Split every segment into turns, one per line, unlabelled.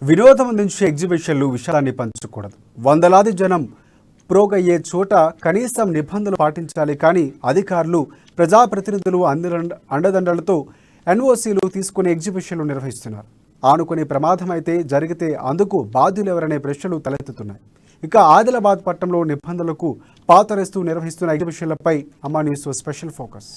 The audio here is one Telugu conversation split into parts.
వినోదం అందించే ఎగ్జిబిషన్లు విషయాన్ని పంచకూడదు. వందలాది జనం ప్రోగయ్యే చోట కనీసం నిబంధనలు పాటించాలి. కానీ అధికారులు, ప్రజాప్రతినిధులు అండదండలతో ఎన్ఓసీలు తీసుకునే ఎగ్జిబిషన్లు నిర్వహిస్తున్నారు. ఆనుకునే ప్రమాదం అయితే జరిగితే అందుకు బాధ్యులు ఎవరనే ప్రశ్నలు తలెత్తుతున్నాయి. ఇక ఆదిలాబాద్ పట్టణంలో నిబంధనలకు పాతరేస్తూ నిర్వహిస్తున్న ఎగ్జిబిషన్లపై అమ్మా న్యూస్ స్పెషల్ ఫోకస్.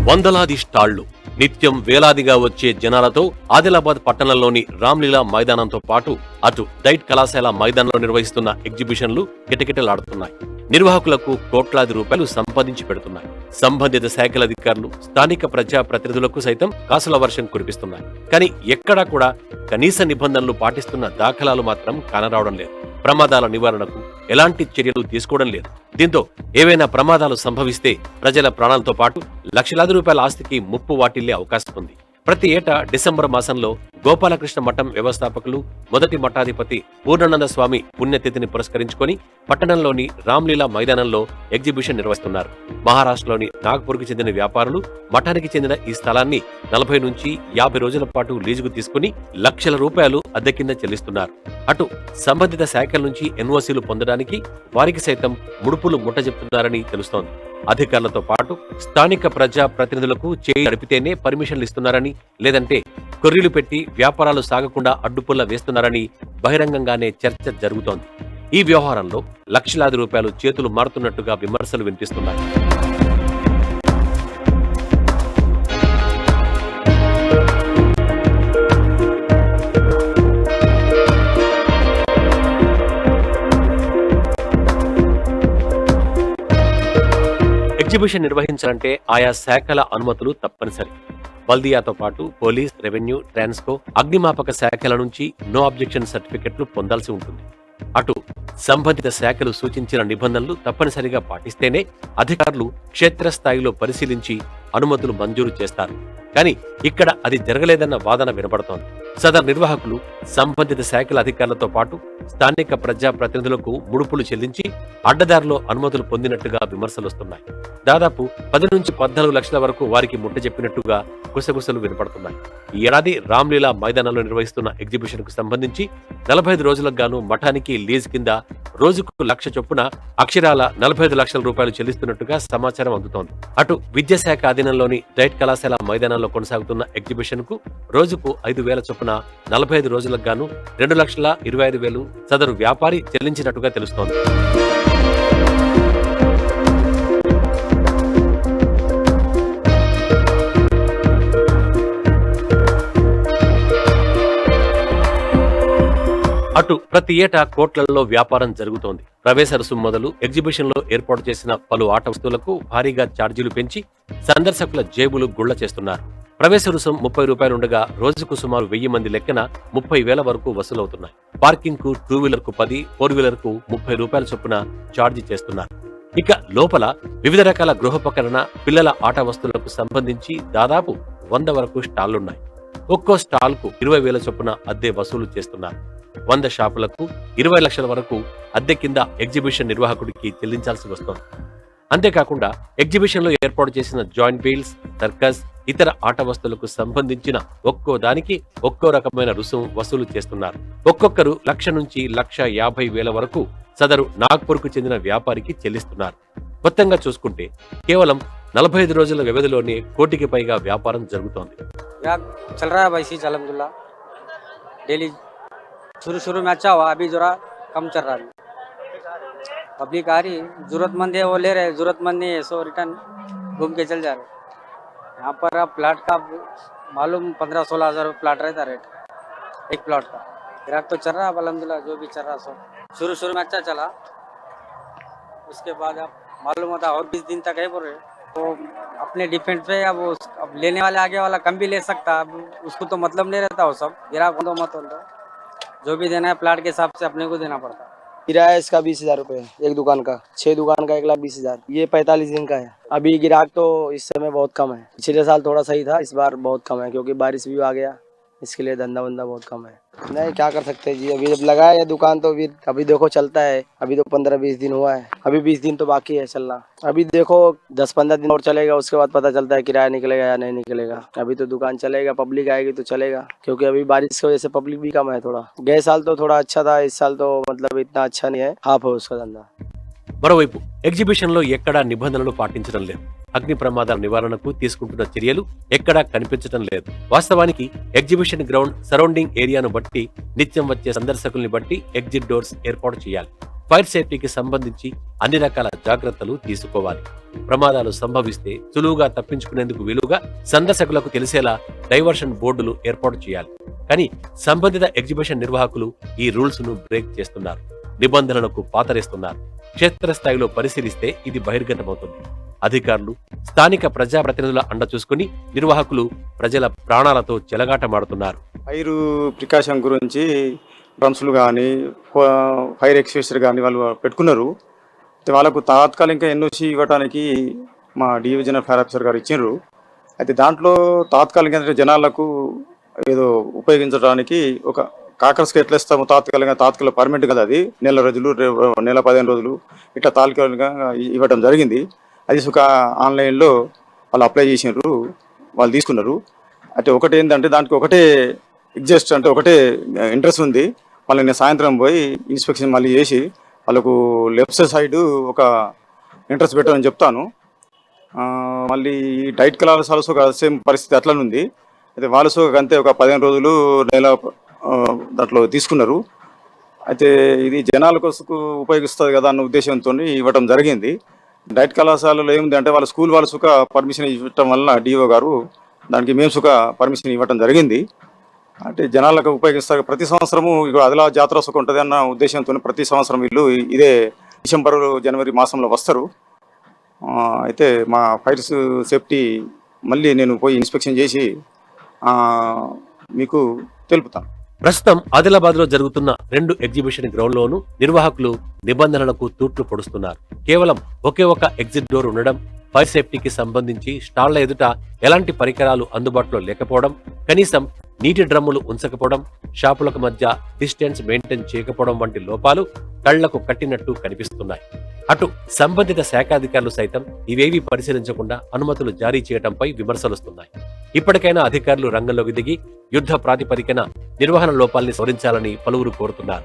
వందలాది స్టాళ్లు, నిత్యం వేలాదిగా వచ్చే జనాలతో ఆదిలాబాద్ పట్టణంలోని రామ్లీలా మైదానంతో పాటు అటు డైట్ కళాశాల మైదానంలో నిర్వహిస్తున్న ఎగ్జిబిషన్లు కిటకిటలాడుతున్నాయి. నిర్వాహకులకు కోట్లాది రూపాయలు సంపాదించి పెడుతున్నాయి. సంబంధిత శాఖల అధికారులు, స్థానిక ప్రజా ప్రతినిధులకు సైతం కాసుల వర్షం కురిపిస్తున్నాయి. కానీ ఎక్కడా కూడా కనీస నిబంధనలు పాటిస్తున్న దాఖలాలు మాత్రం కానరావడం లేదు. ప్రమాదాల నివారణకు ఎలాంటి చర్యలు తీసుకోవడం లేదు. దీంతో ఏవైనా ప్రమాదాలు సంభవిస్తే ప్రజల ప్రాణాలతో పాటు లక్షలాది రూపాయల ఆస్తికి ముప్పు వాటిల్లే అవకాశం ఉంది. ప్రతి ఏటా డిసెంబర్ మాసంలో గోపాలకృష్ణ మఠం వ్యవస్థాపకులు, మొదటి మఠాధిపతి పూర్ణానంద స్వామి పుణ్యతిథిని పురస్కరించుకొని పట్టణంలోని రామ్లీలా మైదానంలో ఎగ్జిబిషన్ నిర్వహిస్తున్నారు. మహారాష్ట్రలోని నాగ్పూర్కు చెందిన వ్యాపారులు మఠానికి చెందిన ఈ స్థలాన్ని 40 నుంచి 50 రోజుల పాటు లీజుకు తీసుకుని లక్షల రూపాయలు అద్దె కింద చెల్లిస్తున్నారు. అటు సంబంధిత శాఖల నుంచి ఎన్ఓసీలు పొందడానికి వారికి సైతం ముడుపులు ముట్టజెప్తున్నారని తెలుస్తోంది. అధికారులతో పాటు స్థానిక ప్రజా ప్రతినిధులకు చేయి నడిపితేనే పర్మిషన్లు ఇస్తున్నారని, లేదంటే కొర్రీలు పెట్టి వ్యాపారాలు సాగకుండా అడ్డుపుల్ల వేస్తున్నారని బహిరంగంగానే చర్చ జరుగుతోంది. ఈ వ్యవహారంలో లక్షలాది రూపాయలు చేతులు మారుతున్నట్టుగా విమర్శలు వినిపిస్తున్నాయి. ఎగ్జిబిషన్ నిర్వహించాలంటే ఆయా శాఖల అనుమతులు తప్పనిసరి. బల్దియాతో పాటు పోలీస్, రెవెన్యూ, ట్రాన్స్కో, అగ్నిమాపక శాఖల నుంచి నో అబ్జెక్షన్ సర్టిఫికెట్లు పొందాల్సి ఉంటుంది. అటు సంబంధిత శాఖలు సూచించిన నిబంధనలు తప్పనిసరిగా పాటిస్తేనే అధికారులు క్షేత్రస్థాయిలో పరిశీలించి అనుమతులు మంజూరు చేస్తారు. కానీ ఇక్కడ అది జరగలేదన్న వాదన వినపడుతోంది. సదర్ నిర్వాహకులు సంబంధిత శాఖల అధికారులతో పాటు స్థానిక ప్రజా ప్రతినిధులకు ముడుపులు చెల్లించి అడ్డదారిలో అనుమతులు పొందినట్టుగా విమర్శలొస్తున్నాయి. దాదాపు 10 నుంచి 14 లక్షల వరకు వారికి ముట్టజెప్పినట్టుగా గుసగుసలు వినపడుతున్నాయి. ఈ ఏడాది రామ్లీలా మైదానంలో నిర్వహిస్తున్న ఎగ్జిబిషన్ కు సంబంధించి 45 రోజులకు గాను మఠానికి లీజ్ కింద రోజుకు 1,00,000 చొప్పున అక్షరాల 45 లక్షల రూపాయలు చెల్లిస్తున్నట్టుగా సమాచారం అందుతోంది. అటు విద్యాశాఖ అధీనంలోని డైట్ కళాశాల మైదానంలో కొనసాగుతున్న ఎగ్జిబిషన్ కు రోజుకు 5,000 చొప్పున 45 రోజులకు గాను 2,25,000 సదరు వ్యాపారి చెల్లించినట్టుగా తెలుస్తోంది. అటు ప్రతి ఏటా కోట్లలో వ్యాపారం జరుగుతోంది. ప్రవేశ రుసుము మొదలు ఎగ్జిబిషన్ లో ఏర్పాటు చేసిన పలు ఆట వస్తువులకు భారీగా ఛార్జీలు పెంచి సందర్శకుల జేబులు గుళ్ల చేస్తున్నారు. ప్రవేశ రుసుం 30 రూపాయలు ఉండగా రోజుకు సుమారు 1000 మంది లెక్కన 30,000 వరకు వసూలవుతున్నాయి. పార్కింగ్ కు 2 వీలర్ కు 10, 4 వీలర్ కు 30 రూపాయల చొప్పున ఛార్జీ చేస్తున్నారు. ఇక లోపల వివిధ రకాల గృహోపకరణ, పిల్లల ఆట వస్తువులకు సంబంధించి దాదాపు 100 వరకు స్టాళ్లున్నాయి. ఒక్కో స్టాల్ కు 20,000 చొప్పున అద్దె వసూలు చేస్తున్నారు. 100 షాపులకు 20 లక్షల వరకు అద్దె కింద ఎగ్జిబిషన్ నిర్వాహకుడికి చెల్లించాల్సి వస్తోంది. అంతేకాకుండా ఎగ్జిబిషన్ లో ఏర్పాటు చేసిన జాయింట్ వీల్స్, సర్కస్, ఇతర ఆట వస్తువులకు సంబంధించిన ఒక్కో దానికి ఒక్కో రకమైన రుసుము వసూలు చేస్తున్నారు. ఒక్కొక్కరు 1,00,000 నుంచి 1,50,000 వరకు సదరు నాగ్పూర్ కు చెందిన వ్యాపారికి చెల్లిస్తున్నారు. మొత్తంగా చూసుకుంటే కేవలం 45 రోజుల వ్యవధిలోనే కోటికి పైగా వ్యాపారం జరుగుతోంది.
शुरू में अच्छा हुआ, अभी जरा कम चल रहा है. पब्लिक आ रही, जरूरतमंद है वो ले रहे, जरूरतमंद नहीं है सो रिटर्न घूम के चल जा रहे. यहाँ पर अब प्लाट का मालूम 15-16 हज़ार प्लाट रहता रेट एक प्लाट का. ग्राहक तो चल रहा है अल्हम्दुलिल्लाह, जो भी चल रहा सो शुरू में अच्छा चला. उसके बाद अब मालूम होता और 20 दिन तक है बोल रहे, तो अपने डिपेंड पे अब लेने वाले आगे वाला कम भी ले सकता. अब उसको तो मतलब नहीं रहता, वो सब ग्राहक को तो मत बोल दो, जो भी देना है प्लाट के हिसाब से अपने को देना पड़ता है.
किराया इसका 20,000 रुपये है एक दुकान का. 6 दुकान का 1,20,000. ये 45 दिन का है. अभी ग्राहक तो इस समय बहुत कम है. पिछले साल थोड़ा सही था, इस बार बहुत कम है क्योंकि बारिश भी आ गया, इसके लिए धंधा वंदा बहुत कम है। नहीं क्या कर सकते हैं जी, अभी जब लगाया है दुकान तो फिर अभी देखो चलता है। अभी तो 15-20 दिन हुआ है, अभी 20 दिन तो बाकी है चलना। अभी देखो 10-15 दिन और चलेगा, उसके बाद पता चलता है किराया निकलेगा या नहीं निकलेगा। अभी तो दुकान चलेगा, पब्लिक आएगी तो चलेगा, क्योंकि अभी बारिश की वजह से पब्लिक भी कम है थोड़ा। गए साल तो थोड़ा अच्छा था, इस साल तो मतलब इतना अच्छा नहीं है, हाफ है उसका धंधा।
మరోవైపు ఎగ్జిబిషన్లో ఎక్కడా నిబంధనలు పాటించడం లేదు. అగ్ని ప్రమాదాల నివారణకు తీసుకుంటున్న చర్యలు ఎక్కడా కనిపించడం లేదు. వాస్తవానికి ఎగ్జిబిషన్ గ్రౌండ్ సరౌండింగ్ ఏరియాను బట్టి నిత్యం వచ్చే సందర్శకుల్ని బట్టి ఎగ్జిట్ డోర్స్ ఏర్పాటు చేయాలి. ఫైర్ సేఫ్టీకి సంబంధించి అన్ని రకాల జాగ్రత్తలు తీసుకోవాలి. ప్రమాదాలు సంభవిస్తే సులువుగా తప్పించుకునేందుకు వీలుగా సందర్శకులకు తెలిసేలా డైవర్షన్ బోర్డులు ఏర్పాటు చేయాలి. కానీ సంబంధిత ఎగ్జిబిషన్ నిర్వాహకులు ఈ రూల్స్ ను బ్రేక్ చేస్తున్నారు, నిబంధనలకు పాతరేస్తున్నారు. క్షేత్రస్థాయిలో పరిశీలిస్తే ఇది బహిర్గతమవుతుంది. అధికారులు, స్థానిక ప్రజాప్రతినిధుల అండ చూసుకుని నిర్వాహకులు ప్రజల ప్రాణాలతో చెలగాటమాడుతున్నారు.
ఫైర్ ప్రికాషన్ గురించి డ్రమ్స్లు కానీ ఫైర్ ఎక్స్టింగ్విషర్ కానీ వాళ్ళు పెట్టుకున్నారు. అయితే వాళ్ళకు తాత్కాలిక ఎన్ఓసి ఇవ్వడానికి మా డివిజనల్ ఫైర్ ఆఫీసర్ గారు ఇచ్చిండ్రు. అయితే దాంట్లో తాత్కాలిక జనాలకు ఏదో ఉపయోగించడానికి ఒక కాకర్స్కి ఎట్లా ఇస్తాము తాత్కాలిక పర్మనెంట్ కదా, అది నెల రోజులు, నెల 15 రోజులు ఇట్లా తాత్కాలికంగా ఇవ్వడం జరిగింది. అది సుఖ ఆన్లైన్లో వాళ్ళు అప్లై చేసినారు, వాళ్ళు తీసుకున్నారు. అయితే ఒకటి ఏంటంటే దానికి ఒకటే ఎగ్జస్ట్ అంటే ఒకటే ఇంట్రెస్ట్ ఉంది. మళ్ళీ నేను సాయంత్రం పోయి ఇన్స్పెక్షన్ మళ్ళీ చేసి వాళ్ళకు లెఫ్ట్ సైడ్ ఒక ఇంట్రెస్ట్ పెట్టమని చెప్తాను. మళ్ళీ ఈ డైట్ కళాశాల ఒక సేమ్ పరిస్థితి అట్లనే ఉంది. అయితే వాళ్ళు అంతే ఒక 15 రోజులు, నెల దాంట్లో తీసుకున్నారు. అయితే ఇది జనాల కోసం ఉపయోగిస్తుంది కదా అన్న ఉద్దేశంతో ఇవ్వడం జరిగింది. డైట్ కళాశాలలో ఏముంది అంటే వాళ్ళ స్కూల్ వాళ్ళ సుఖ పర్మిషన్ ఇవ్వటం వల్ల డిఓ గారు దానికి మేము సుఖ పర్మిషన్ ఇవ్వటం జరిగింది. అంటే జనాలకు ఉపయోగిస్తారు. ప్రతి సంవత్సరము ఇక్కడ ఆదిలాబాద్ జాతర సుఖ ఉంటుంది అన్న ఉద్దేశంతో ప్రతి సంవత్సరం వీళ్ళు ఇదే డిసెంబర్, జనవరి మాసంలో వస్తారు. అయితే మా ఫైర్ సేఫ్టీ మళ్ళీ నేను పోయి ఇన్స్పెక్షన్ చేసి మీకు తెలుపుతాను.
ప్రస్తుతం ఆదిలాబాద్ లో జరుగుతున్న 2 ఎగ్జిబిషన్ గ్రౌండ్ లోను నిర్వాహకులు నిబంధనలకు తూట్లు పొడుస్తున్నారు. కేవలం ఒకే ఒక ఎగ్జిట్ డోర్ ఉండడం, ఫైర్ సేఫ్టీకి సంబంధించి స్టాళ్ల ఎదుట ఎలాంటి పరికరాలు అందుబాటులో లేకపోవడం, కనీసం నీటి డ్రమ్ములు ఉంచకపోవడం, షాపులకు మధ్య డిస్టెన్స్ మెయింటైన్ చేయకపోవడం వంటి లోపాలు కళ్లకు కట్టినట్టు కనిపిస్తున్నాయి. అటు సంబంధిత శాఖాధికారులు సైతం ఇవేవీ పరిశీలించకుండా అనుమతులు జారీ చేయడంపై విమర్శలొస్తున్నాయి. ఇప్పటికైనా అధికారులు రంగంలోకి దిగి యుద్ధ ప్రాతిపదికన నిర్వహణ లోపాల్ని సవరించాలని పలువురు కోరుతున్నారు.